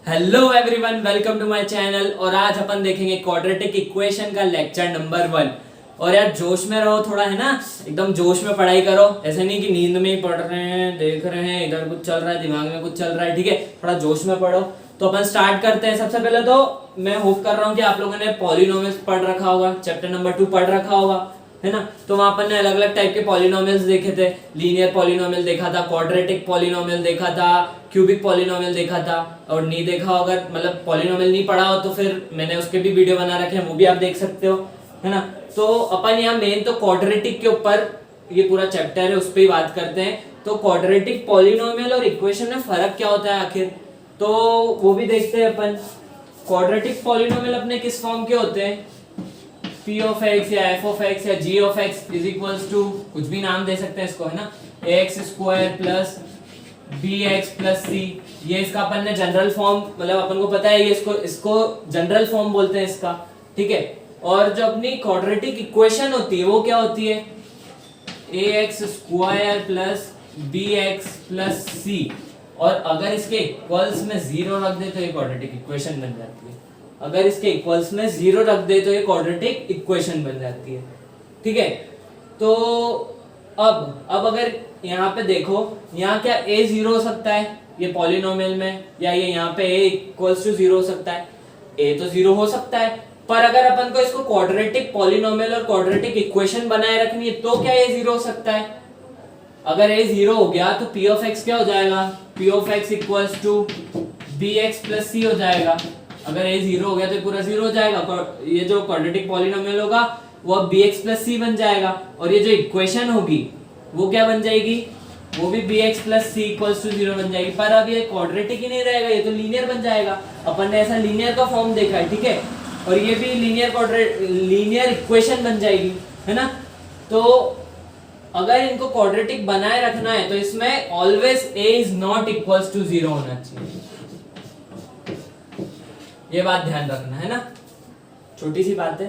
Hello everyone, welcome to my channel. और आज अपन देखेंगे क्वाड्रेटिक इक्वेशन का लेक्चर नंबर 1। और यार जोश में रहो थोड़ा, है ना, एकदम जोश में पढ़ाई करो। ऐसे नहीं कि नींद में ही पढ़ रहे हैं, देख रहे हैं इधर कुछ चल रहा है, दिमाग में कुछ चल रहा है। ठीक है, थोड़ा जोश में पढ़ो। तो अपन स्टार्ट करते हैं। सबसे पहले तो मैं होप कर रहा हूँ कि आप लोगों ने पॉलिनोमियल्स पढ़ रखा होगा, चैप्टर नंबर 2 पढ़ रखा होगा, है ना। तो वहां अपन ने अलग अलग टाइप के पॉलिनोमियल्स देखे थे। लीनियर पॉलिनोमियल देखा था, क्वाड्रेटिक पॉलिनोमियल देखा था, क्यूबिक पॉलिनोमियल देखा था। और नहीं देखा होगा, मतलब पॉलिनोमियल नहीं पढ़ा हो, तो फिर मैंने उसके भी वीडियो बना रखे हैं, वो भी आप देख सकते हो, है ना। तो अपन यहाँ मेन तो क्वाड्रेटिक के ऊपर ये पूरा चैप्टर है, उस पर ही बात करते हैं। तो क्वाड्रेटिक पॉलिनोमियल और इक्वेशन में फर्क क्या होता है आखिर, तो वो भी देखते हैं अपन। क्वाड्रेटिक पॉलिनोमियल अपने किस फॉर्म के होते हैं, p ऑफ x या f ऑफ x या g of x is equals to, कुछ भी नाम दे सकते हैं इसको, है ना, ax square plus bx plus c। ये इसका अपन ने जनरल फॉर्म, मतलब अपन को पता है ये इसको जनरल फॉर्म बोलते हैं इसका, ठीक है। और जो अपनी क्वाड्रेटिक इक्वेशन होती है वो क्या होती है, ax square plus bx plus c। और अगर इसके इक्वल्स में 0 रख दे तो ये क्वाड्रेटिक इक्वेशन बन जाती है। अगर इसके इक्वल्स में 0 रख दे तो ये क्वाड्रेटिक इक्वेशन बन जाती है, ठीक है। तो अब अगर यहाँ पे देखो, यहाँ क्या a 0 हो सकता है ये पॉलिनोमियल में, या ये यहाँ पे a इक्वल्स टू 0 हो सकता है। a तो 0 हो सकता है, पर अगर अपन को इसको क्वाड्रेटिक पॉलिनोमियल और क्वाड्रेटिक इक्वेशन बनाए रखनी है तो क्या a 0 हो सकता है। अगर a 0 हो गया तो p ऑफ x क्या हो जाएगा, p of x equals to bx plus c हो जाएगा। अगर a 0 हो गया तो पूरा 0 हो जाएगा। ये जो क्वाड्रेटिक पॉलिनोमियल होगा वो अब bx प्लस c बन जाएगा। और ये जो इक्वेशन होगी वो क्या बन जाएगी, वो भी bx plus c equals to 0 बन जाएगी। पर अब ये क्वाड्रेटिक ही नहीं रहेगा, ये तो लीनियर बन जाएगा। अपन ने ऐसा लीनियर का फॉर्म देखा है, ठीक है। और ये भी लीनियर इक्वेशन बन जाएगी, है ना। तो अगर इनको क्वाड्रेटिक बनाए रखना है तो इसमें always a is not equals to 0 होना चाहिए। ये बात ध्यान रखना, है ना, छोटी सी बात है।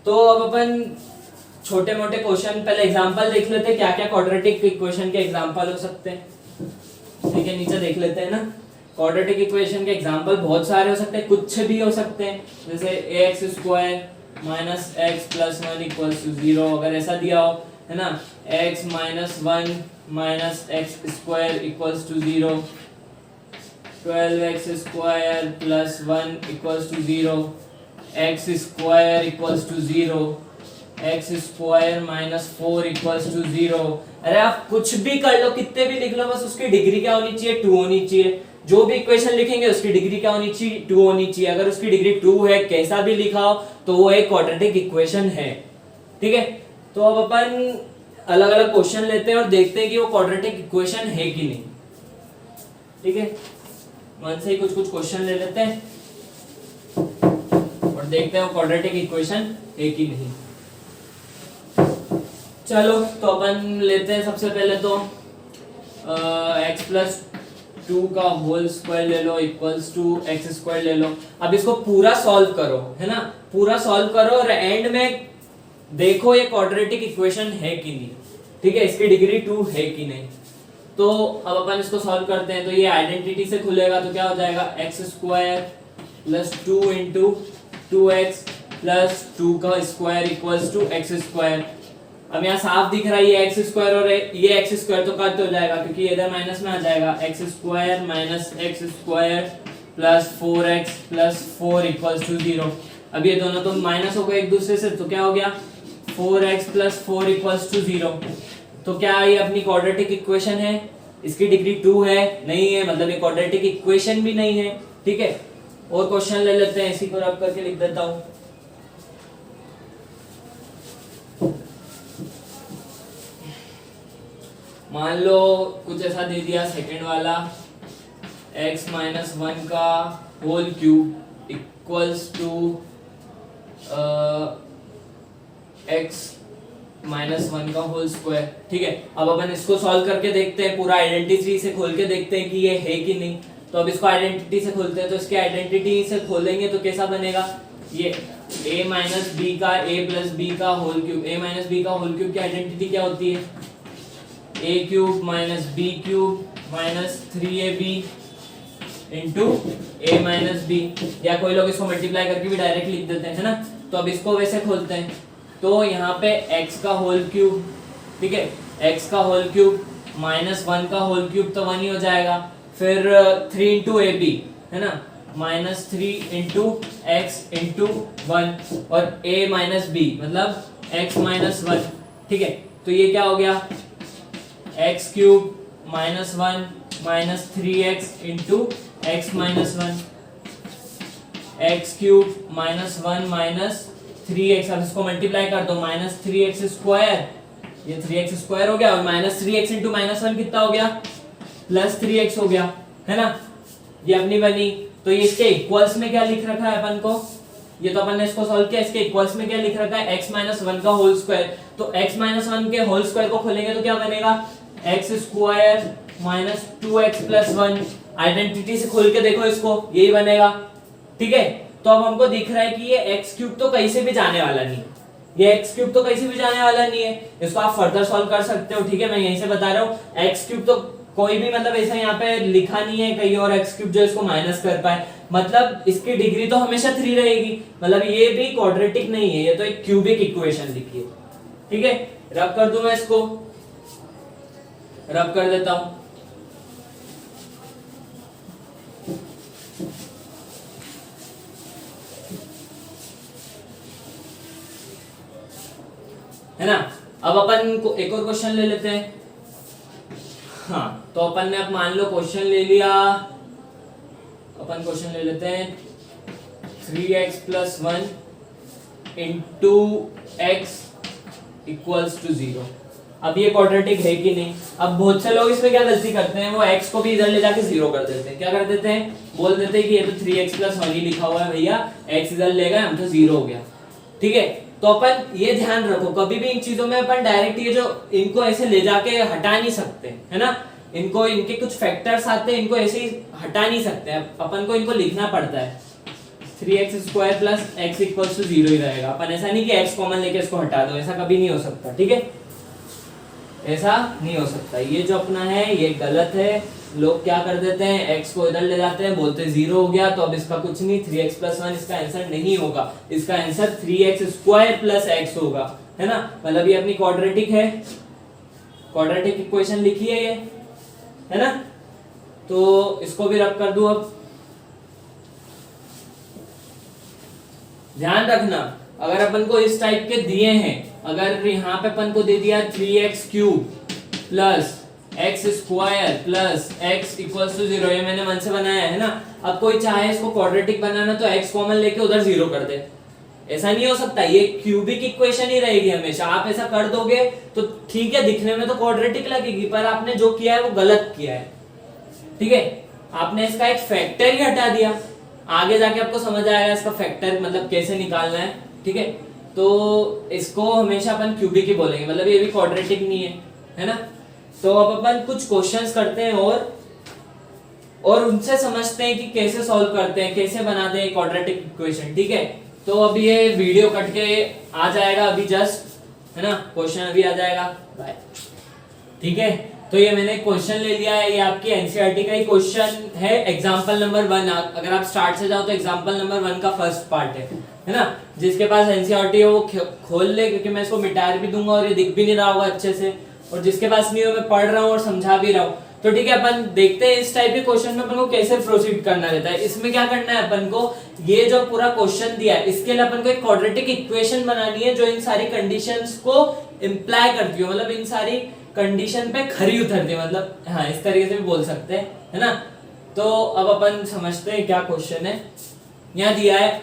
तो अब अपन छोटे मोटे क्वेश्चन पहले एग्जांपल देख लेते हैं, क्या क्या क्वाड्रेटिक इक्वेशन के एग्जांपल हो सकते हैं, ठीक है। नीचे देख लेते हैं ना, क्वाड्रेटिक इक्वेशन के एग्जांपल बहुत सारे हो सकते हैं, कुछ भी हो सकते हैं। जैसे ax square minus x plus 1 equals to 0, अगर ऐसा दिया हो, है ना, x minus 1 minus x square equals to 0, 12x square plus 1 equals to 0, x square equals to 0, x square minus 4 equals to 0। अरे आप कुछ भी कर लो, कितने भी लिख लो, बस उसकी डिग्री क्या होनी चाहिए, 2 होनी चाहिए। जो भी इक्वेशन लिखेंगे उसकी डिग्री क्या होनी चाहिए, 2 होनी चाहिए। अगर उसकी डिग्री 2 है, कैसा भी लिखा हो, तो वो एक क्वाड्रेटिक इक्वेशन है, ठीक है। तो अब अपन अलग अलग क्वेश्चन लेते हैं और देखते हैं कि वो क्वाड्रेटिक इक्वेशन है कि नहीं, ठीक है। मन से ही कुछ क्वेश्चन ले लेते हैं और देखते हैं वो क्वाड्रेटिक इक्वेशन है कि नहीं। चलो तो अपन लेते हैं सबसे पहले तो x प्लस 2 का होल स्क्वायर ले लो इक्वल्स टू एक्स स्क्वायर ले लो। अब इसको पूरा सॉल्व करो, है ना, पूरा सॉल्व करो और एंड में देखो ये क्वाड्रेटिक इक्वेशन है कि नहीं, ठीक है, इसकी डिग्री 2 है कि नहीं। तो अब अपन इसको सॉल्व करते हैं। तो ये आइडेंटिटी से खुलेगा तो क्या हो जाएगा, x square plus 2 into 2x plus 2 का square equals to x square. अब यहाँ साफ दिख रहा है ये एक्स स्क्वायर और ये एक्स स्क्वायर तो कट हो जाएगा क्योंकि इधर माइनस में आ जाएगा। X square minus x square plus 4x plus 4 equals to 0। अब ये दोनों तो माइनस हो गए एक दूसरे से, तो क्या हो गया, 4x प्लस 4 इक्वल्स टू 0। तो क्या ये अपनी क्वाड्रेटिक इक्वेशन है, इसकी डिग्री 2 है, नहीं है, मतलब ये क्वाड्रेटिक इक्वेशन भी नहीं है, ठीक है। और क्वेश्चन ले लेते हैं, इसी को रब करके लिख देता हूं। मान लो कुछ ऐसा दे दिया, सेकंड वाला x माइनस 1 का whole cube equals to x minus 1 का होल स्क्वायर, ठीक है। अब अपन इसको सॉल्व करके देखते हैं, पूरा आइडेंटिटी से खोल के देखते हैं कि ये है कि नहीं। तो अब इसको आइडेंटिटी से खोलते हैं, तो इसके आइडेंटिटी से खोलेंगे तो कैसा बनेगा, ये a माइनस बी का a प्लस बी का whole cube. a minus b का होल क्यूब की आइडेंटिटी क्या होती है, a cube minus b cube minus 3ab into a minus b, या कोई लोग इसको मल्टीप्लाई करके भी डायरेक्ट लिख देते हैं, है ना। तो अब इसको वैसे खोलते हैं, तो यहाँ पे x का होल क्यूब, ठीक है, x का होल क्यूब माइनस 1 का होल क्यूब तो 1 ही हो जाएगा, फिर 3 इंटू ए बी, है ना, माइनस 3 इंटू एक्स इंटू 1 और a माइनस बी मतलब x माइनस 1, ठीक है। तो ये क्या हो गया, x cube minus 1 minus 3x into x minus 1, x cube minus 1 minus 3x, अब इसको मल्टीप्लाई कर दो, माइनस 3x स्क्वायर, ये 3x स्क्वायर हो गया, और माइनस 3x इंटू माइनस 1 कितना हो गया, प्लस 3x हो गया, है ना। ये अपनी बनी। तो ये इसके इक्वल्स में क्या लिख रखा है अपन को, ये तो अपन ने इसको सॉल्व किया, इसके इक्वल्स में क्या लिख रखा है, x माइनस 1 का होल स्क्वायर। तो x माइनस 1 के होल स्क्वायर को खोलेंगे तो क्या बनेगा, x square minus 2x plus 1, identity से खोल के देखो इसको, यही बनेगा, ठीक है। तो अब हमको दिख रहा है कि ये x क्यूब तो कहीं से भी जाने वाला नहीं, ये x क्यूब तो कहीं से भी जाने वाला नहीं है, इसको आप फर्दर सॉल्व कर सकते हो, ठीक है। मैं यहीं से बता रहा हूँ, x क्यूब तो कोई भी मतलब ऐसा यहाँ पे लिखा नहीं है कहीं और x क्यूब जो इसको माइनस कर पाए, मतलब इसकी डिग्री तो हमेशा 3 रहेगी, मतलब ये भी क्वाड्रेटिक नहीं है, ये तो एक क्यूबिक इक्वेशन लिखी है, ठीक है। रब कर दूं मैं इसको, रब कर देता हूं, है ना। अब अपन को एक और क्वेश्चन ले लेते हैं। हाँ, तो अपन ने अब मान लो क्वेश्चन ले लिया, अपन क्वेश्चन ले लेते हैं 3x plus 1 into x equals to 0। अब ये क्वाड्रेटिक है कि नहीं। अब बहुत से लोग इसमें क्या गलती करते हैं, वो x को भी इधर ले जाके 0 कर देते हैं। क्या कर देते हैं, बोल देते हैं कि ये तो 3x प्लस 1 ही लिखा हुआ है भैया, x इधर ले गए हम तो 0 हो गया, ठीक है। तो अपन ये ध्यान रखो, कभी भी इन चीजों में अपन डायरेक्ट ये जो इनको ऐसे ले जाके हटा नहीं सकते, है ना। इनको इनके कुछ फैक्टर्स आते हैं, इनको ऐसे ही हटा नहीं सकते, अपन को इनको लिखना पड़ता है। 3x square plus x equals to 0 ही रहेगा, अपन ऐसा नहीं कि x कॉमन लेके इसको हटा दो, ऐसा कभी नहीं हो सकता, ठीक है, ऐसा नहीं हो सकता। ये जो अपना है ये गलत है, लोग क्या कर देते हैं, x को इधर ले जाते हैं, बोलते हैं 0 हो गया, तो अब इसका कुछ नहीं, 3x प्लस 1 इसका आंसर नहीं होगा, इसका answer 3x square plus x होगा, है ना। मतलब ये अपनी क्वाड्रेटिक है, क्वाड्रेटिक इक्वेशन लिखी है ये, है ना। तो इसको भी रब कर दूं। अब ध्यान रखना, अगर अपन को इस टाइप के दिए हैं, अगर यहाँ पे अपन को दे दिया 3x cube plus x square plus x equals to 0, ये मैंने मन से बनाया है ना। अब कोई चाहे इसको क्वाड्रेटिक बनाना तो x कॉमन लेके उधर 0 कर दे, ऐसा नहीं हो सकता, ये क्यूबिक इक्वेशन ही रहेगी हमेशा। आप ऐसा कर दोगे तो ठीक है, दिखने में तो क्वाड्रेटिक लगेगी, पर आपने जो किया है वो गलत किया है, ठीक है। आपने इसका एक फैक्टर ही हटा दिया, आगे जाके आपको समझ आएगा इसका फैक्टर मतलब कैसे निकालना है, ठीक है। तो इसको हमेशा अपन क्यूबिक ही बोलेंगे, मतलब ये भी क्वाड्रेटिक नहीं है ना। तो अब अपन कुछ क्वेश्चंस करते हैं और उनसे समझते हैं कि कैसे सॉल्व करते हैं, कैसे बनाते हैं क्वाड्रेटिक इक्वेशन, ठीक है। तो अब ये वीडियो कट के आ जाएगा अभी जस्ट, है ना, क्वेश्चन अभी आ जाएगा, बाय, ठीक है। तो ये मैंने क्वेश्चन ले लिया है, ये आपकी एनसीईआरटी का ही क्वेश्चन है, एग्जांपल नंबर 1। अगर आप स्टार्ट से जाओ तो एग्जांपल नंबर 1 का फर्स्ट पार्ट है ना। जिसके पास एनसीईआरटी है वो खोल ले, क्योंकि मैं इसको मिटा भी दूंगा और ये दिख भी नहीं रहा होगा अच्छे से, और जिसके पास नहीं हो मैं पढ़ रहा हूँ और समझा भी रहा हूँ। तो ठीक है, अपन देखते हैं इस टाइप के क्वेश्चन में अपन को कैसे प्रोसीड करना रहता है। इसमें क्या करना है अपन को, ये जो पूरा क्वेश्चन दिया है इसके लिए अपन को एक क्वाड्रेटिक इक्वेशन बनानी है जो इन सारी कंडीशंस को इंप्लाई करती हो, मतलब इन सारी कंडीशन पे खरी उतरती है, मतलब हाँ इस तरीके से भी बोल सकते हैं, है ना। तो अब अपन समझते हैं क्या क्वेश्चन है। यहाँ दिया है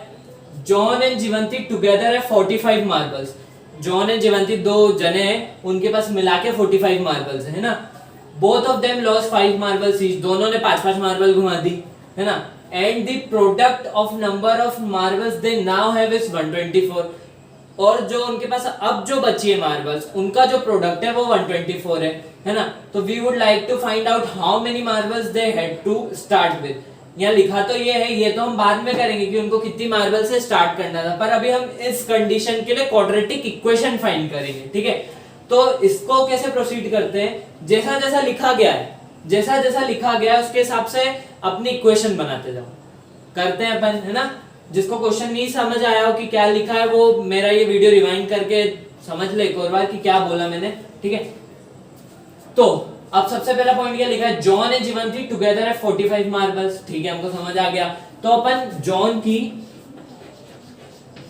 जॉन एंड जीवंती टुगेदर है 45 मार्बल्स। जॉन एंड जीवंती दो जने हैं, उनके पास मिला के 45 मार्बल्स है ना। Both of them loss 5 marbles each, दोनों ने 5-5 मार्बल घुमा दी, है ना। And the product of number of marbles they now have is 124, और जो उनके पास अब जो बची है मार्बल्स उनका जो प्रोडक्ट है वो 124 है ना। तो we would like to find out how many marbles they had to start with. यहाँ लिखा तो ये है, ये तो हम बाद में करेंगे कि उनको कितनी मार्बल से स्टार्ट करना था, पर अभी हम इस कंडीशन के लिए क्वाड्रेटिक इक्वेशन फाइंड करेंगे, ठीक है। तो इसको कैसे प्रोसीड करते हैं, जैसा जैसा लिखा गया है जैसा जैसा लिखा गया उसके हिसाब से अपनी इक्वेशन बनाते जाओ। करते हैं अपन, है ना। जिसको क्वेश्चन नहीं समझ आया हो कि क्या लिखा है वो मेरा ये वीडियो रिवाइंड करके समझ ले एक और बार कि क्या बोला मैंने, ठीक है। तो अब सबसे पहला पॉइंट क्या लिखा है, जॉन एंड जीवंती टुगेदर है 45 मार्बल्स, ठीक है, हमको समझ आ गया। तो अपन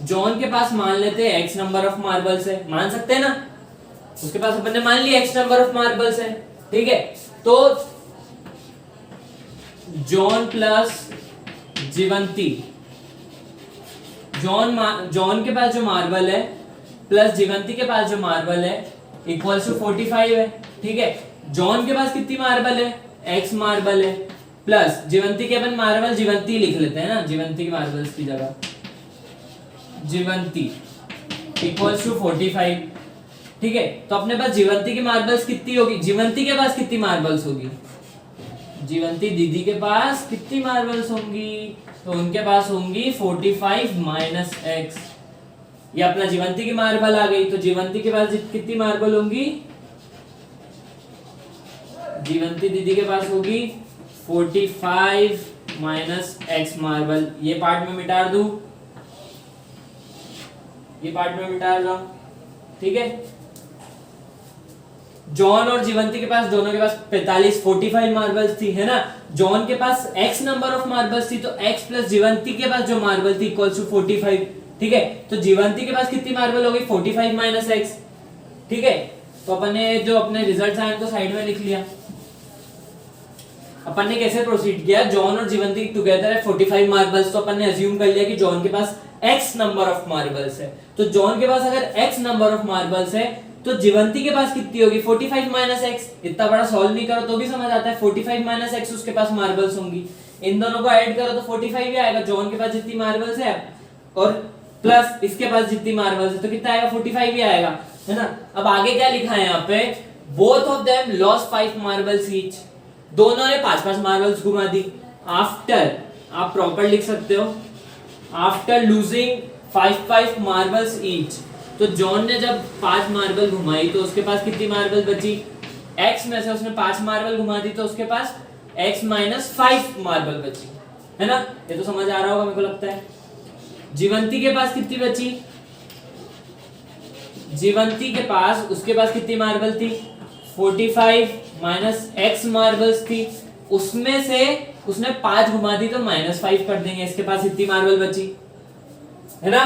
जॉन के पास मान लेते हैं x नंबर ऑफ मार्बल्स है, मान सकते हैं ना, उसके पास अपन ने मान लिया x नंबर ऑफ मार्बल्स है, ठीक है। तो जॉन प्लस जीवंती, जॉन के पास जो मार्बल है प्लस जीवंती के पास जो मार्बल है इक्वल्स टू 45 है, ठीक है। जॉन के पास कितनी मार्बल है, x मार्बल है, प्लस जीवंती के अपन मार्बल जीवंती लिख लेते हैं ना, जीवंती की मार्बल्स की जगह जीवंती इक्वल्स टू 45, ठीक है। तो अपने पास जीवंती की मार्बल्स कितनी होगी, जीवंती के पास कितनी मार्बल्स होगी, जीवंती दीदी के पास कितनी मार्बल्स होंगी, तो उनके पास होंगी 45 माइनस x। ये अपना जीवंती की मार्बल आ गई, तो जीवंती के पास कितनी मार्बल होंगी, जीवंती दीदी के पास होगी 45 माइनस x मार्बल। ये पार्ट में मिटा दूं, ये पार्ट में मिटा रहा हूं, ठीक है। जॉन और जीवंती के पास दोनों के पास 45 मार्बल्स थी, है ना। जॉन के पास x नंबर ऑफ मार्बल्स थी, तो x प्लस जीवंती के पास जो मार्बल थी इक्वल्स टू 45, ठीक है। तो जीवंती के पास कितनी मार्बल हो गई 45 माइनस x, ठीक है। तो अपन ने जो अपने रिजल्ट्स आए उनको साइड में लिख लिया। अपन ने कैसे प्रोसीड किया, जॉन और जीवंती टुगेदर है 45 मार्बल्स, तो अपन ने अज्यूम कर लिया कि जॉन के पास x नंबर ऑफ मार्बल्स है। तो जॉन के पास अगर x नंबर ऑफ मार्बल्स है तो जीवंती के पास कितनी होगी 45 माइनस एक्स। इतना बड़ा सॉल्व नहीं करो तो भी समझ आता है, 45 माइनस एक्स उसके पास मार्बल्स होंगी, इन दोनों को ऐड करो तो 45 ही आएगा। जॉन के पास जितनी मार्बल्स है और प्लस इसके पास जितनी मार्बल्स है तो कितना आएगा 45 ही आएगा, है ना। अब आगे क्या लिखा है यहाँ पे, both of them lost 5 marbles each, दोनों ने 5-5 मार्बल्स घुमा दी। आफ्टर, आप प्रॉपर लिख सकते हो, आफ्टर लूजिंग 5-5 मार्बल्स ईच। तो जॉन ने जब 5 मार्बल घुमाई तो उसके पास कितनी मार्बल बची, x में से उसने 5 मार्बल घुमा दी तो उसके पास x माइनस 5 मार्बल बची, है ना। ये तो समझ आ रहा होगा मेरे को लगता है। जीवंती के पास कितनी बची, जीवंती के पास उसके पास कितनी मार्बल थी 45 माइनस x मार्बल्स थी, उसमें से उसने 5 घुमा दी तो -5 कर देंगे, इसके पास इतनी मार्बल बची, है ना,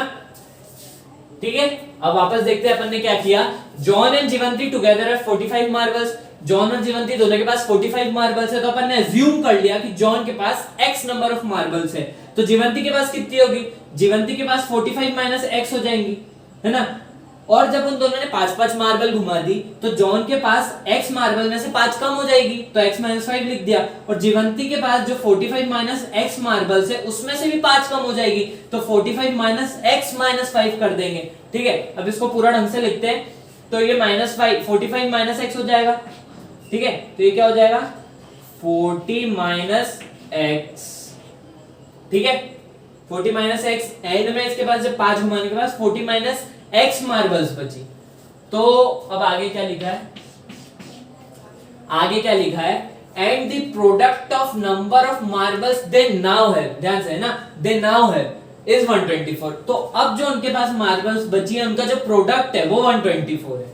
ठीक है। अब वापस देखते हैं अपन ने क्या किया, जॉन एंड जीवंती टुगेदर है 45 मार्बल्स, जॉन और जीवंती दोनों के पास 45 मार्बल्स है, तो अपन ने अज्यूम कर लिया कि जॉन के पास x नंबर ऑफ मार्बल्स है, तो जीवंती के पास कितनी होगी, जीवंती के पास 45 माइनस x हो जाएंगी, है ना। और जब उन दोनों ने 5-5 मार्बल घुमा दी तो जॉन के पास x मार्बल में से 5 कम हो जाएगी, तो x माइनस 5 लिख दिया, और जीवंती के पास जो 45 माइनस x मार्बल्स है उसमें से भी 5 कम हो जाएगी, तो 45 माइनस x माइनस 5 कर देंगे, ठीक है। अब इसको पूरा ढंग से लिखते हैं, तो ये -45 माइनस x हो जाएगा, ठीक है। तो ये क्या हो जाएगा 40 माइनस x, ठीक है, 40 माइनस x। एंड में इसके पास जब 5 घुमाने के बाद 40 माइनस x मार्बल्स बची। तो अब आगे क्या लिखा है, आगे क्या लिखा है, and the product of number of marbles they now है, ध्यान से, है ना, दे नाउ है इज 124। तो अब जो उनके पास मार्बल्स बची है उनका जो प्रोडक्ट है वो 124 है,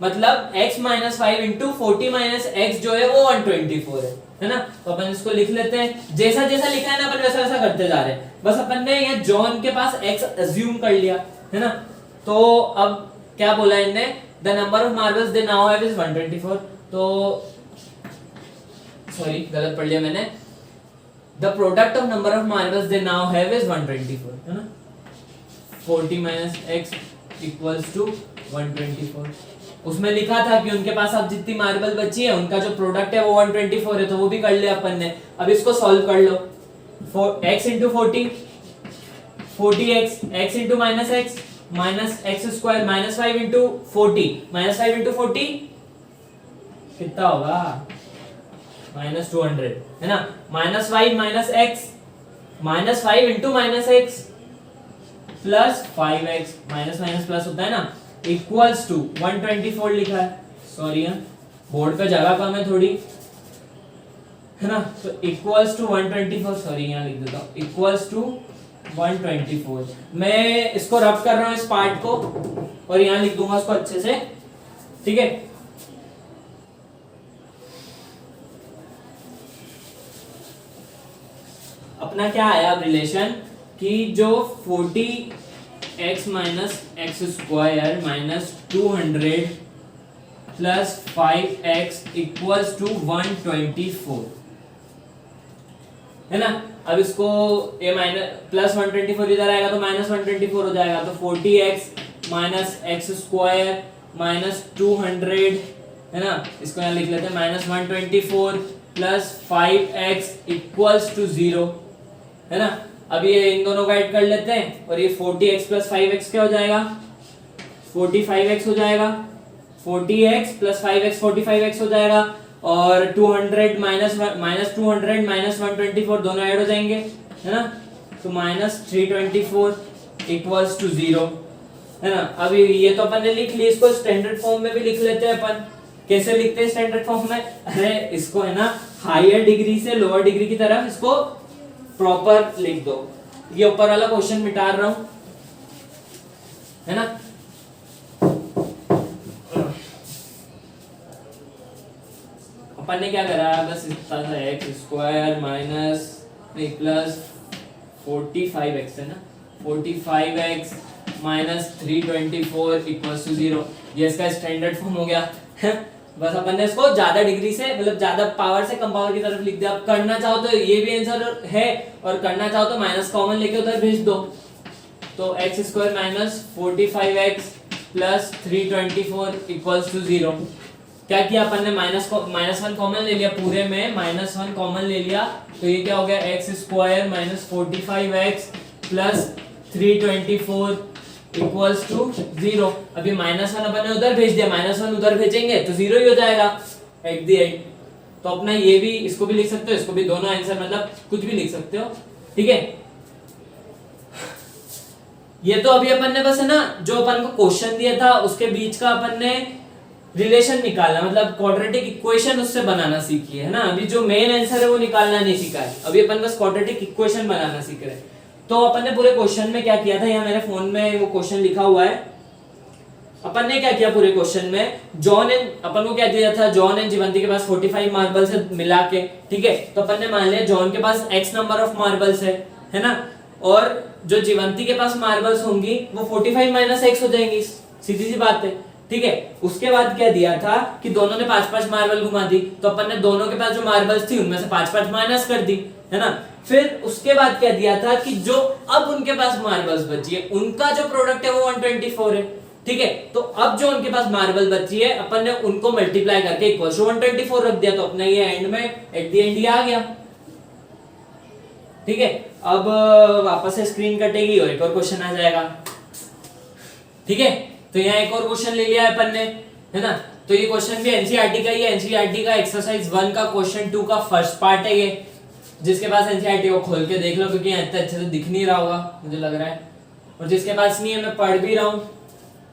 मतलब x minus 5 into 40 minus x जो है वो 124 है ना। तो अपन इसको लिख लेते हैं, जैसा जैसा लिखा है ना अपन वैसा वैसा करते जा रहे हैं, बस अपन ने ये जॉन के पास x अज्यूम कर लिया, है ना। तो अब क्या बोला इनने, the number of marbles they now have is 124, तो सॉरी गलत पढ़ लिया मैंने, the product of number of marbles they now have is 124, है ना। 40 माइनस x इक्वल्स टू 124। उसमें लिखा था कि उनके पास अब जितनी मार्बल बची है उनका जो प्रोडक्ट है वो 124 है, तो वो भी कर लिया अपन ने। अब इसको सॉल्व कर लो, x into 40, 40x, x into minus x minus x square, minus 5 into 40, minus 5 into 40 कितना होगा -200, है ना। -5 minus x, -5 into minus x plus 5x, minus minus plus होता है ना, इक्वल्स टू 124 लिखा है, सॉरी बोर्ड पे जगह कम है थोड़ी, है ना। तो इक्वल्स टू 124, सॉरी यहाँ लिख देता हूँ, इक्वल्स टू 124। मैं इसको रब कर रहा हूँ इस पार्ट को, और यहाँ लिख दूंगा उसको अच्छे से, ठीक है। अपना क्या आया अब रिलेशन कि जो 40x minus x square minus 200 plus 5x equals to 124, है ना। अब इसको ये माइनस प्लस 124 इधर आएगा तो माइनस 124 हो जाएगा, तो 40x minus x square minus 200, है ना। इसको यहाँ लिख लेते हैं minus 124 plus 5x equals to 0, है ना। अब ये इन दोनों का ऐड कर लेते हैं, और ये 40x प्लस 5x क्या हो जाएगा, 45x हो जाएगा। 40x प्लस 5x 45x हो जाएगा, और 200 माइनस 200 माइनस 124 दोनों ऐड हो जाएंगे, है ना। तो माइनस 324 इक्वल्स टू 0, है ना। अब ये तो अपन ने लिख ली, इसको स्टैंडर्ड फॉर्म में भी लिख लेते हैं अपन। कैसे लिखते हैं स्टैंडर्ड फॉर्म में, अरे इसको है ना हायर डिग्री से लोअर डिग्री की तरफ इसको प्रॉपर लिख दो। ये ऊपर वाला क्वेश्चन मिटा रहा हूं, है ना। अपन ने क्या करा, बस इतना सा x square minus plus 45x है ना, 45x माइनस 324 इक्वल्स टू 0। ये इसका स्टैंडर्ड फॉर्म हो गया। बस अपन ने इसको ज्यादा डिग्री से मतलब ज्यादा पावर से कम पावर की तरफ लिख दिया। अब करना चाहो तो ये भी आंसर है, और करना चाहो तो माइनस कॉमन लेके उधर भेज दो। तो x square minus 45x plus 324 equals to 0। क्या किया अपन ने, माइनस 1 कॉमन ले लिया, पूरे में माइनस 1 कॉमन ले लिया, तो ये क्या हो गया, x square minus 45x plus 324 equals to 0। अभी माइनस 1 अपन ने उधर भेज दिया, माइनस 1 उधर भेजेंगे तो 0 ही हो जाएगा एट द एंड। तो अपना ये भी, इसको भी लिख सकते हो, इसको भी, दोनों आंसर मतलब कुछ भी लिख सकते हो, ठीक है। ये तो अभी अपन ने बस है ना जो अपन को क्वेश्चन दिया था उसके बीच का अपन ने रिलेशन निकालना, मतलब क्वाड्रेटिक इक्वेशन उससे बनाना सीखी है ना। अभी जो मेन आंसर है वो निकालना नहीं सीखा है, अभी अपन बस क्वाड्रेटिक इक्वेशन बनाना सीख रहे हैं। तो अपन ने पूरे क्वेश्चन में क्या किया था, यहाँ मेरे फोन में वो क्वेश्चन लिखा हुआ है। अपन ने क्या किया पूरे क्वेश्चन में, जॉन एंड, अपन को क्या दिया था, जॉन एंड जीवंती के पास 45 मार्बल से मिला के, ठीक है। तो अपन ने मान लिया जॉन के पास x नंबर ऑफ मार्बल्स है ना, और जो जीवंती के पास मार्बल्स होंगी वो 45 माइनस x हो जाएंगी, सीधी सी बात है, ठीक है। उसके बाद क्या दिया था कि दोनों ने 5-5 मार्बल घुमा दी, तो अपन ने दोनों के पास जो मार्बल्स थी उनमें से 5-5 माइनस कर दी, है ना। फिर उसके बाद क्या दिया था कि जो अब उनके पास मार्बल्स बची है उनका जो प्रोडक्ट है वो 124 है, ठीक है। तो अब जो उनके पास मार्बल बची है अपन ने उनको मल्टीप्लाई करके इक्वल टू 124 रख दिया, तो अपना ये एंड में एट द एंड ये आ गया, ठीक है। अब वापस से स्क्रीन कटेगी और एक और क्वेश्चन आ जाएगा, ठीक है। तो यहाँ एक और क्वेश्चन ले लिया है अपन ने, है ना। तो ये क्वेश्चन भी एनसीईआरटी का ही है, एनसीईआरटी का एक्सरसाइज 1 का क्वेश्चन 2 का फर्स्ट पार्ट है ये। जिसके पास एनसीईआरटी वो खोल के देख लो, क्योंकि यहाँ इतना अच्छे से दिख नहीं रहा होगा मुझे लग रहा है, और जिसके पास नहीं है मैं पढ़ भी रहा हूँ,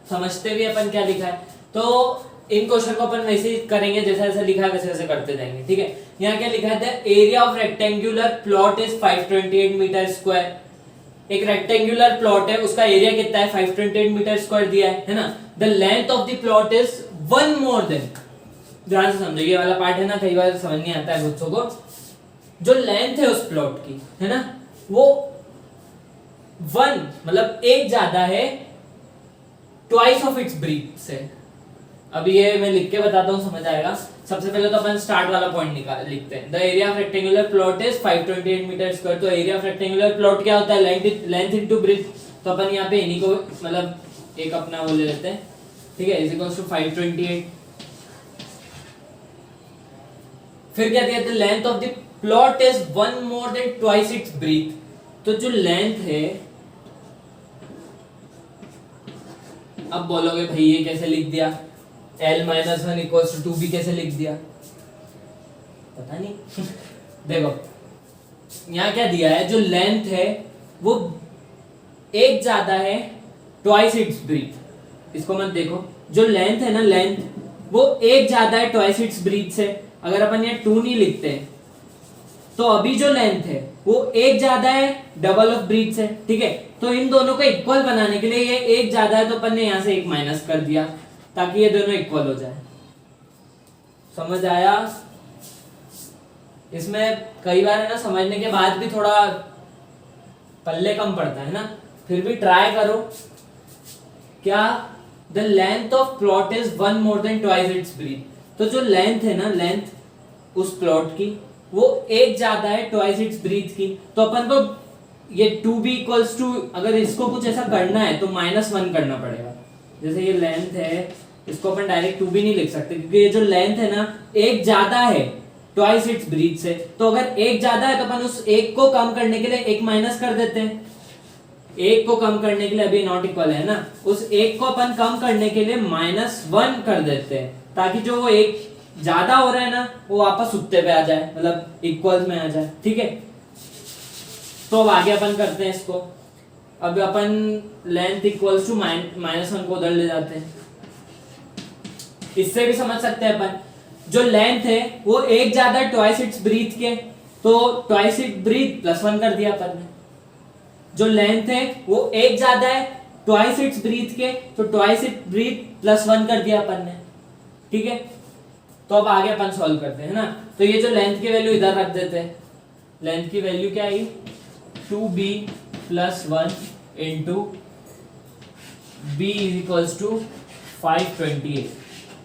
समझते भी अपन क्या लिखा है। तो इन क्वेश्चन को अपन वैसे ही करेंगे, जैसा जैसा लिखा है वैसे वैसे करते जाएंगे, ठीक है। यहाँ क्या लिखा है, area of rectangular plot is 528 metre square. एक रेक्टेंगुलर प्लॉट है, उसका एरिया कितना है, 528 मीटर स्क्वायर दिया है ना। The length of the plot is 1 more then, ध्यान से समझो ये वाला पार्ट है ना, कई बार समझ नहीं आता है बच्चों को। जो लेंथ है उस प्लॉट की, है ना, वो 1 मतलब एक ज्यादा है ट्वाइस ऑफ इट्स ब्रीथ से। अभी ये मैं लिख के बताता हूँ, समझ आएगा। सबसे पहले तो अपन स्टार्ट वाला पॉइंट लिखते हैं। The area of rectangular plot is 528 metre square. तो एरिया ऑफ रेक्टेंगुलर प्लॉट क्या होता है, लेंथ इनटू ब्रीथ। तो अपन यहाँ पे इन्हीं को मतलब एक अपना वो ले लेते हैं, ठीक है, इज इक्वल्स टू 528। फिर क्या दिया था, length of the plot is 1 more than twice its breadth. तो जो लेंथ है, अब बोलोगे भाई ये कैसे लिख दिया, L-1 इक्वल्स टू 2 भी कैसे लिख दिया, पता नहीं। देखो यहाँ क्या दिया है, जो लेंथ है वो एक ज्यादा है ट्वाइस इट्स ब्रीथ। इसको मत देखो, जो लेंथ है ना, लेंथ वो एक ज्यादा है ट्वाइस इट्स ब्रीथ से। अगर अपन यहाँ 2 नहीं लिखते, तो अभी जो लेंथ है वो एक ज्यादा है डबल ऑफ ब्रीथ से, ठीक है। तो इन दोनों को इक्वल बनाने के लिए ये एक ज्यादा है तो अपन ने यहाँ से एक माइनस कर दिया ताकि ये दोनों इक्वल हो जाए। समझ आया? इसमें कई बार है ना समझने के बाद भी थोड़ा पल्ले कम पड़ता है ना, फिर भी ट्राई करो। क्या the length of plot is 1 more than twice its breadth. तो जो लेंथ है ना, लेंथ उस प्लॉट की वो एक ज्यादा है ट्वाइस इट्स ब्रीथ की। तो अपन को ये 2b इक्वल्स टू, अगर इसको कुछ ऐसा करना है तो -1 करना पड़ेगा। जैसे ये लेंथ है, इसको अपन डायरेक्ट 2b नहीं लिख सकते क्योंकि ये जो लेंथ है ना एक ज्यादा है ट्वाइस इट्स ब्रीथ से। तो अगर एक ज्यादा है तो अपन उस एक को कम करने के लिए एक माइनस कर देते हैं। एक को कम करने के लिए, अभी नॉट इक्वल है ना, उस एक को अपन कम करने के लिए -1 कर देते हैं ताकि जो वो एक ज्यादा हो रहा है ना वो वापस उत्ते पे आ जाए, मतलब इक्वल में आ जाए, ठीक है। तो अब आगे अपन करते हैं इसको। अब अपन लेंथ इक्वल्स टू -1 को उधर ले जाते हैं। इससे भी समझ सकते हैं अपन, जो लेंथ है वो एक ज्यादा ट्वाइस इट्स ब्रीथ के, तो ट्वाइस इट ब्रीथ +1 कर दिया अपन ने। जो लेंथ है वो एक ज्यादा है ट्वाइस इट्स ब्रीथ के, तो ट्वाइस इट ब्रीथ +1 कर दिया अपन ने, ठीक है। तो अब आगे अपन सॉल्व करते हैं ना। तो ये जो लेंथ की वैल्यू इधर रख देते हैं। लेंथ की वैल्यू क्या आई? 2b + 1 into b = 528।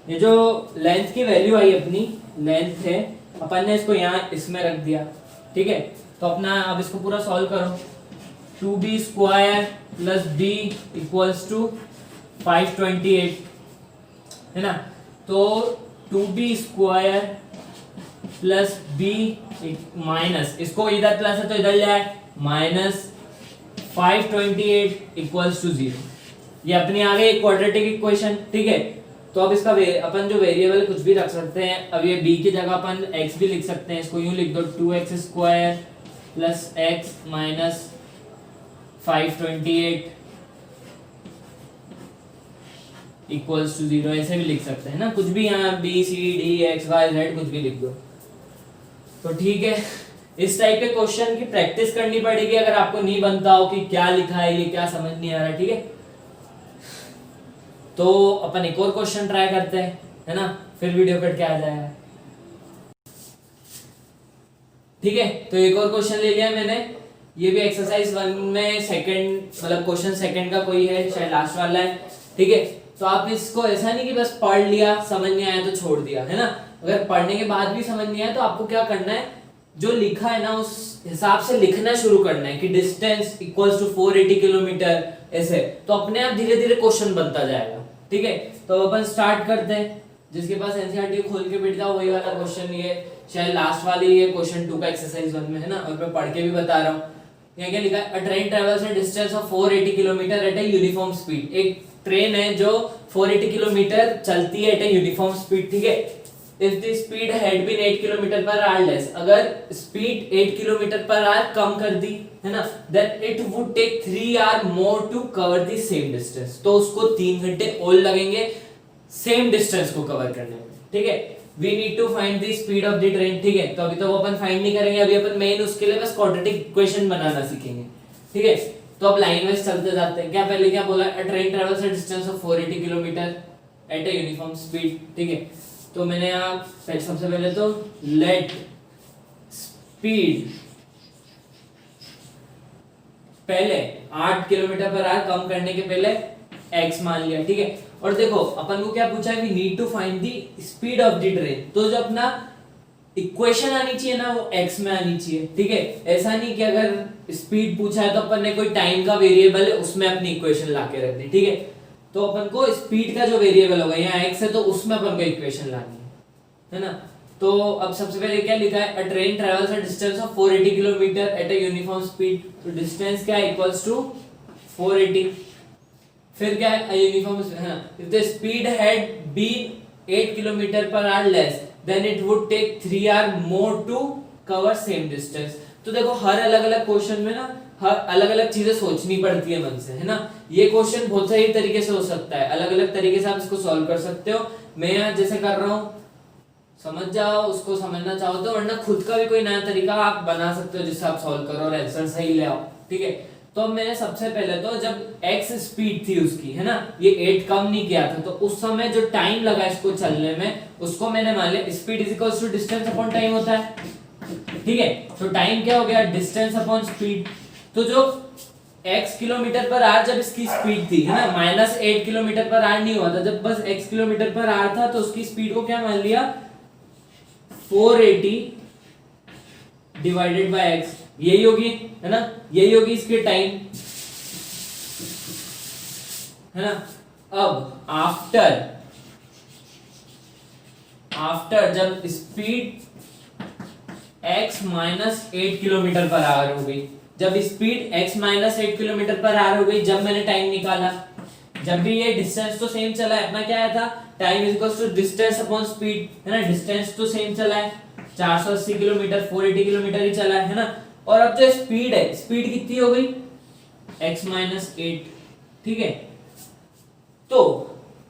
ये जो लेंथ की वैल्यू आई अपनी लेंथ है, अपन ने इसको यहाँ इसमें रख दिया, ठीक है। तो अपना अब इसको पूरा सॉल्व करो। 2b² + b = 528 है ना। तो 2b² + b माइनस, इसको इधर प्लस है तो इधर ले आए, -528 = 0। ये अपनी आ गई क्वाड्रेटिक इक्वेशन, ठीक है। तो अब इसका अपन जो वेरिएबल कुछ भी रख सकते हैं। अब ये b की जगह अपन x भी लिख सकते हैं। इसको यूं लिख दो 2x² + x - 528 = 0, ऐसे भी लिख सकते हैं ना। कुछ भी यहाँ b c d x y z कुछ भी लिख दो तो ठीक है। इस टाइप के क्वेश्चन की प्रैक्टिस करनी पड़ेगी अगर आपको नहीं बनता हो कि क्या लिखा है, ये क्या समझ नहीं आ रहा, ठीक है। तो अपन एक और क्वेश्चन ट्राई करते हैं, है ना, फिर वीडियो कट के आ जाएगा, ठीक है। तो एक और क्वेश्चन ले लिया मैंने। ये भी एक्सरसाइज 1 में सेकंड, मतलब क्वेश्चन सेकंड का कोई है, शायद लास्ट वाला है, ठीक है। तो आप इसको ऐसा नहीं कि बस पढ़ लिया, समझ नहीं आया तो छोड़ दिया, है ना। अगर पढ़ने के बाद भी समझ नहीं आया तो आपको क्या करना है, जो लिखा है ना उस हिसाब से लिखना शुरू करना है कि डिस्टेंस इक्वल्स टू 480 किलोमीटर, ऐसे। तो अपने आप धीरे धीरे क्वेश्चन बनता जाएगा, ठीक है। तो अपन स्टार्ट करते हैं। जिसके पास एनसीईआरटी खोल के बैठ जाओ, वही वाला क्वेश्चन, ये शायद लास्ट वाली ये क्वेश्चन 2 का एक्सरसाइज 1 में है ना, और मैं पढ़ के भी बता रहा हूँ। यहाँ क्या लिखा है? A train travels a distance of 480 kilometre at a uniform speed. एक ट्रेन है जो 480 किलोमीटर चलती है एट अ यूनिफॉर्म स्पीड, ठीक है। If the speed had been 8 kilometre per hour less, अगर स्पीड 8 किलोमीटर पर आवर कम कर दी, है ना, then it would take 3 hour more to cover the same distance. तो उसको 3 घंटे और लगेंगे सेम डिस्टेंस को कवर करने में, ठीक है। We need to find the speed of the train, ठीक है। तो अभी तो वो अपन फाइंड नहीं करेंगे, अभी अपन मेन उसके लिए बस क्वाड्रेटिक इक्वेशन बनाना सीखेंगे, ठीक है। तो अब लाइन वाइज चलते जाते हैं। क्या पहले क्या बोला? अ train travels a distance of 480 kilometre at a uniform speed, ठीक है। तो मैंने यहाँ सबसे पहले तो लेट स्पीड पहले 8 किलोमीटर पर आवर कम करने के पहले x मान लिया, ठीक है। और देखो अपन को क्या पूछा है? We need to find the speed of the train. तो जो अपना इक्वेशन आनी चाहिए ना वो x में आनी चाहिए, ठीक है। ऐसा नहीं कि अगर स्पीड पूछा है तो अपन ने कोई टाइम का वेरिएबल है उसमें अपनी इक्वेशन लाके रख दी, ठीक है। तो अपन को स्पीड का जो वेरिएबल होगा यहाँ x है, तो उसमें अपन को इक्वेशन लानी है ना। तो अब सबसे पहले क्या लिखा है? A train travels a distance of 480 kilometre at a uniform speed. तो डिस्टेंस क्या है? Equals to 480। फिर क्या है? Uniform, if the speed had been 8 kilometre per hour less, then it would take 3 hour more to cover same distance. तो देखो हर अलग अलग क्वेश्चन में ना हर अलग अलग चीजें सोचनी पड़ती है मन से, है ना। ये क्वेश्चन बहुत सही तरीके से हो सकता है, अलग अलग तरीके से आप इसको सॉल्व कर सकते हो। मैं यहाँ जैसे कर रहा हूँ समझ जाओ, उसको समझना चाहो तो, वरना खुद का भी कोई नया तरीका आप बना सकते हो जिससे आप सॉल्व करो और आंसर सही ले आओ। ठीक है, तो अब मैंने सबसे पहले तो जब x स्पीड थी उसकी, है ना, ये 8 कम नहीं किया था, तो उस समय जो टाइम लगा इसको चलने में उसको मैंने मान लिया speed is equal to distance upon time होता है। ठीक है, तो टाइम क्या हो गया, डिस्टेंस अपॉन स्पीड। तो जो x किलोमीटर पर आवर जब इसकी स्पीड थी, है ना, -8 किलोमीटर पर आवर नहीं हुआ था, जब बस x किलोमीटर पर आवर था तो उसकी स्पीड को क्या मान लिया, 480 डिवाइडेड बाय x, यही होगी, है ना, यही होगी इसकी टाइम, है ना। अब आफ्टर जब speed x -8 kilometre per our हो गई, जब speed x -8 kilometre per our हो गई, जब मैंने टाइम निकाला, जब भी ये डिस्टेंस तो सेम चला है, अपना क्या आया था, time is equal to distance upon speed, है ना, डिस्टेंस तो सेम चला है 480 किलोमीटर, 480 किलोमीटर ही चला है ना। और अब जो स्पीड है, स्पीड कितनी हो गई, x -8। ठीक है, तो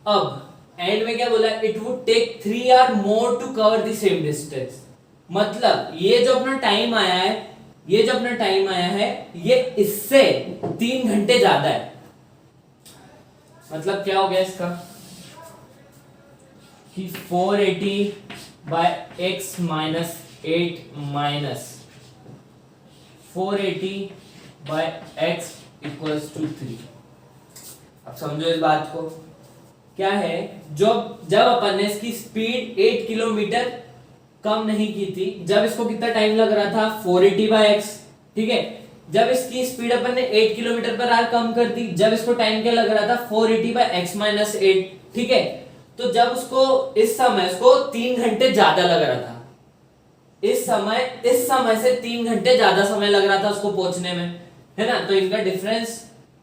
अब एंड में क्या बोला, it would take 3 hour more to cover the same distance. मतलब ये जो अपना टाइम आया है, ये इससे 3 घंटे ज्यादा है। मतलब क्या हो गया इसका कि 480 by x -8 minus 480 by x equals to 3। अब समझो इस बात को, क्या है, जब अपन ने इसकी स्पीड 8 किलोमीटर कम नहीं की थी, जब इसको कितना टाइम लग रहा था, 480 बाय x। ठीक है, जब इसकी स्पीड अपन ने 8 किलोमीटर पर आवर कम कर दी, जब इसको टाइम क्या लग रहा था, 480 बाय x -8। ठीक है, तो जब उसको इस समय उसको 3 घंटे ज्यादा लग रहा था, इस समय से 3 घंटे ज्यादा समय लग रहा था उसको पहुंचने में, है ना। तो इनका difference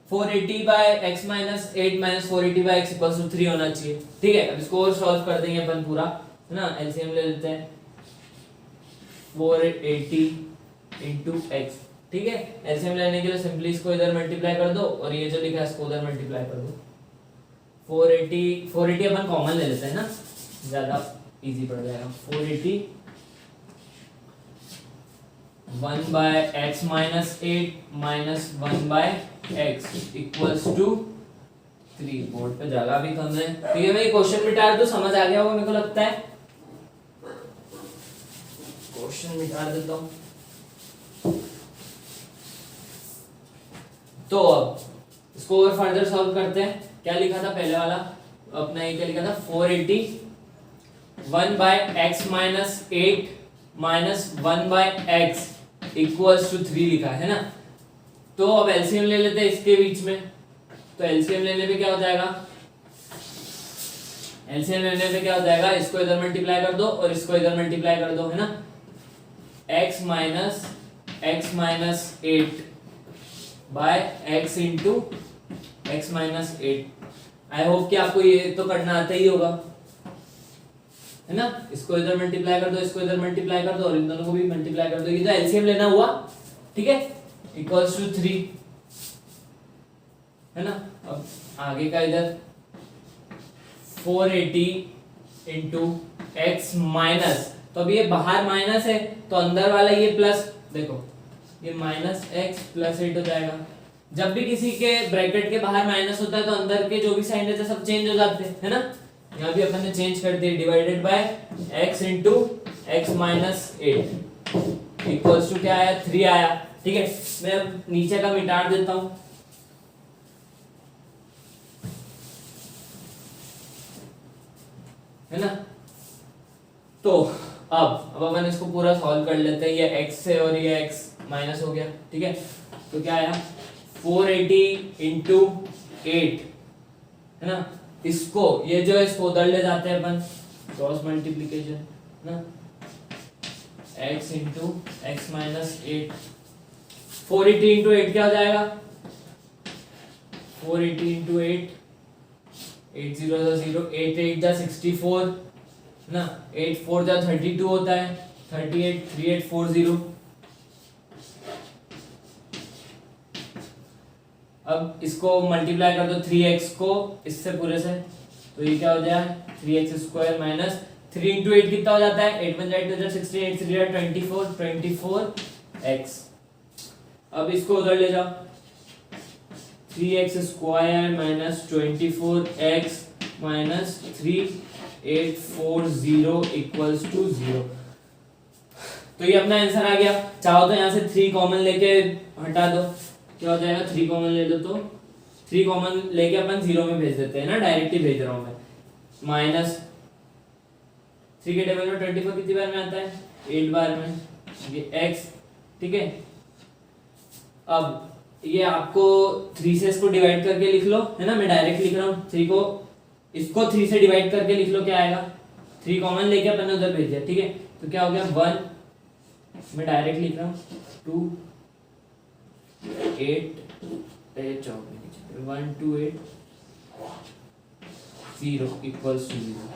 480 by x -8 minus 480 by x equals to 3 होना चाहिए। ठीक है, अब इसको और सॉल्व कर देंगे अपन पूरा, है ना, एलसीएम ले लेते हैं, 480 इंटू x। ठीक है, एलसीएम लेने के लिए सिंपली इसको इधर मल्टीप्लाई कर दो और ये जो लिखा है इसको उधर मल्टीप्लाई कर दो। 480 अपन कॉमन ले लेते हैं ना, ज्यादा इजी पड़ जाएगा। 480 1 by x -8 minus 1 by x equals to 3। Board पे जगह भी कम है। ठीक है, मैं क्वेश्चन मिटा दो, समझ आ गया होगा मेरे को लगता है। क्वेश्चन मिटा देता हूं। तो अब इसको और फर्दर सॉल्व करते हैं। क्या लिखा था पहले वाला अपना, ये क्या लिखा था, 480 1 by x -8 minus 1 by x equals to 3 लिखा है ना। तो अब एलसीएम ले लेते हैं इसके बीच में। तो एलसीएम लेने पे क्या हो जाएगा, एलसीएम लेने पे क्या हो जाएगा, इसको इधर मल्टीप्लाई कर दो और इसको इधर मल्टीप्लाई कर दो, है ना। x minus 8 by x into x -8। I hope कि आपको ये तो करना आता ही होगा, है ना। इसको इधर मल्टीप्लाई कर दो, इसको इधर मल्टीप्लाई कर दो और इन दोनों को भी मल्टीप्लाई कर दो। ये तो एलसीएम लेना हुआ, ठीक है, इक्वल्स टू 3, है ना। अब आगे का इधर 480 इंटू एक्स माइनस, तो अब ये बाहर माइनस है तो अंदर वाला ये प्लस, देखो ये -x + 8 हो जाएगा। जब भी किसी के ब्रैकेट के बाहर माइनस होता है तो अंदर के जो भी साइन रहते हैं सब चेंज हो जाते हैं, है ना। यहाँ भी अपन ने चेंज कर दिए, divided by x into x -8 equals to क्या आया, 3 आया। ठीक है, मैं अब नीचे का मिटा देता हूँ। है ना। तो अब अपन इसको पूरा सॉल्व कर लेते हैं। ये x से और ये x माइनस हो गया, ठीक है। तो क्या आया, 480 इंटू 8, है ना। इसको ये जो है इसको उधर ले जाते हैं अपन, क्रॉस मल्टीप्लिकेशन, है ना। x इंटू एक्स -8, 480 इंटू 8 क्या हो जाएगा, 480 इंटू 8, 8 0 0, 8 8 जा 64 ना, 8 4 जा 32 होता है, 38 3840। अब इसको मल्टीप्लाई कर दो 3x को इससे पूरे से, तो ये क्या हो जाए 3x² माइनस 3 इंटू 8 कितना हो जाता है, 8 बन जाएगा 16, 8 3 24, 24x। अब इसको उधर ले जाओ, 3x square minus 24x minus 3840 equals to 0। तो ये अपना आंसर आ गया। चाहो तो यहाँ से 3 कॉमन लेके हटा दो, क्या हो जाएगा, 3 कॉमन ले लो तो 3 कॉमन लेके अपन 0 में भेज देते हैं ना, डायरेक्ट ही भेज रहा हूँ मैं। माइनस 3 के टेबल में 24 कितनी बार में आता है, 8 बार में, ये x, ठीक है। अब ये आपको 3 से इसको डिवाइड करके लिख लो, है ना, मैं डायरेक्ट लिख रहा हूँ। 3 को इसको 3 से डिवाइड करके लिख लो, क्या आएगा, 3 कॉमन लेके अपन ने उधर भेज दिया, ठीक है। तो क्या हो गया, 1, मैं डायरेक्ट लिख रहा हूँ, 2 8 1 2 8 0 इक्वल्स टू 0।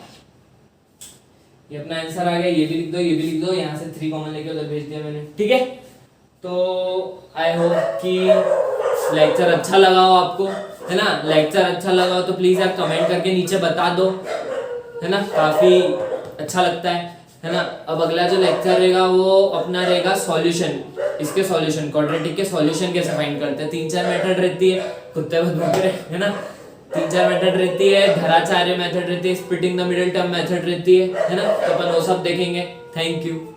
ये अपना आंसर आ गया। ये भी लिख दो, ये भी लिख दो, यहाँ से 3 कॉमन लेके उधर भेज दिया मैंने, ठीक है। तो आई होप कि लेक्चर अच्छा लगा हो आपको, है ना। लेक्चर अच्छा लगा हो तो प्लीज यार कमेंट करके नीचे बता दो, है ना, काफी अच्छा लगता है ना। अब अगला जो लेक्चर रहेगा वो अपना रहेगा सॉल्यूशन, इसके सॉल्यूशन, क्वाड्रेटिक के सॉल्यूशन कैसे फाइंड करते हैं। 3-4 मेथड रहती है, कुत्ते बहुत भूख रहे, है ना। 3-4 मेथड रहती है, धराचार्य मेथड रहती है, splitting the middle term method रहती है ना। तो अपन वो सब देखेंगे। Thank you.